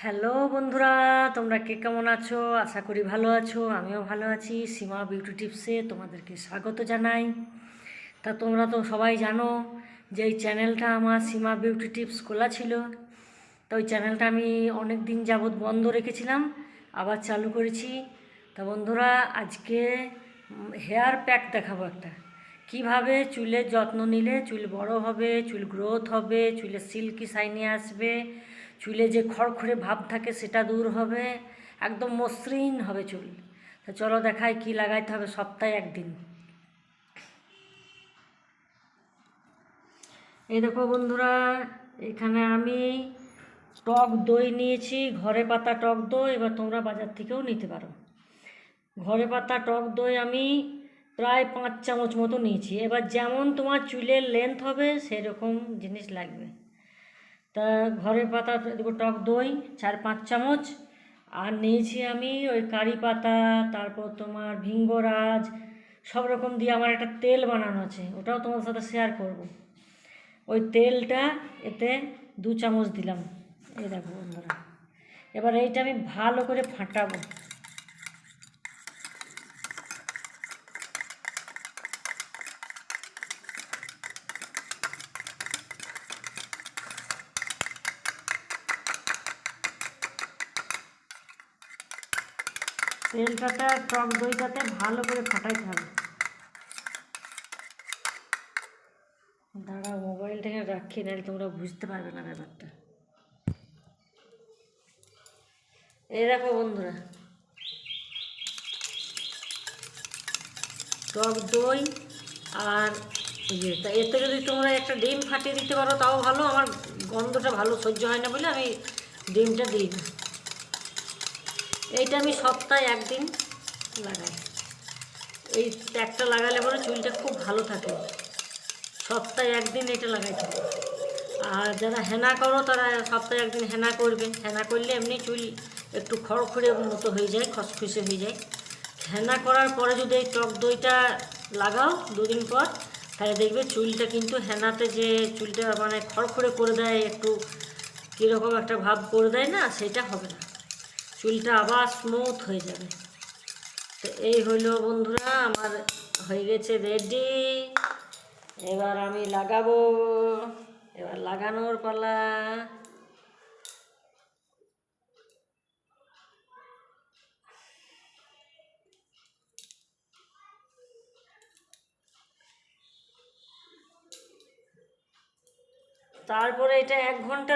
Hello বন্ধুরা, তোমরা কে কেমন আছো? আশা করি ভালো আছো। আমিও ভালো আছি। সীমা বিউটি টিপসে তোমাদেরকে স্বাগত জানাই। তা তোমরা তো সবাই জানো যে এই চ্যানেলটা আমার সীমা বিউটি টিপস খোলা ছিল। তো ওই চ্যানেলটা আমি অনেক দিন যাবৎ বন্ধ রেখেছিলাম, আবার চালু করেছি। তা বন্ধুরা, আজকে হেয়ার প্যাক দেখাবো একটা। কিভাবে চুলের যত্ন নিলে চুল বড় হবে, চুল গ্রোথ হবে, চুলে সিল্কি শাইনি আসবে, চুলে যে খড়খড়ে ভাব থাকে সেটা দূর হবে, একদম মসৃণ হবে চুল। তা চলো দেখাই কি লাগাইতে হবে সপ্তাহে একদিন। এই দেখো বন্ধুরা, এখানে আমি টক দই নিয়েছি, ঘরে পাতা টক দই। এবার তোমরা বাজার থেকেও নিতে পারো। ঘরে পাতা টক দই আমি প্রায় 5 চামচ মতো নিয়েছি। এবার যেমন তোমার চুলের লেন্থ হবে সেরকম জিনিস লাগবে। তা ঘরে পাতা দেবো টক দই 4-5 চামচ। আর নিয়েছি আমি ওই কারি পাতা, তারপর তোমার ভিঙ্গরাজ, সব রকম দিয়ে আমার একটা তেল বানানো আছে, ওটাও তোমার সাথে শেয়ার করব। ওই তেলটা এতে 2 চামচ দিলাম। এই দেখো বন্ধুরা, এবার এইটা আমি ভালো করে ফাটাবো। তেলটাতে টক দইটাতে ভালো করে ফাটাইতে হবে। দাঁড়াও, মোবাইলটাকে রাখি, নাহলে তোমরা বুঝতে পারবে না ব্যাপারটা। এই দেখো বন্ধুরা, টক দই আর তা এতে যদি তোমরা একটা ডিম ফাটিয়ে দিতে পারো তাও ভালো। আমার গন্ধটা ভালো সহ্য হয় না বলে আমি ডিমটা দিই না। এইটা আমি সপ্তাহে একদিন লাগাই। এই প্যাকটা লাগালে পরে চুলটা খুব ভালো থাকে। সপ্তাহে একদিন এটা লাগাইতে হবে। আর যারা হেনা করো তারা সপ্তাহে একদিন হেনা করবে। হেনা করলে এমনি চুল একটু খড়খড়ে মতো হয়ে যায়, খসখসে হয়ে যায়। হেনা করার পরে যদি এই টক দইটা লাগাও 2 দিন পর, তাহলে দেখবে চুলটা কিন্তু হেনাতে যে চুলটা মানে খড়খড়ে করে দেয়, একটু কীরকম একটা ভাব করে দেয় না, সেটা হবে না। চুলটা আবার স্মুথ হয়ে যাবে। তো এই হলো বন্ধুরা, আমার হয়ে গেছে রেডি। এবার আমি লাগাবো। এবার লাগানোর পালা। তারপরে এটা 1 ঘন্টা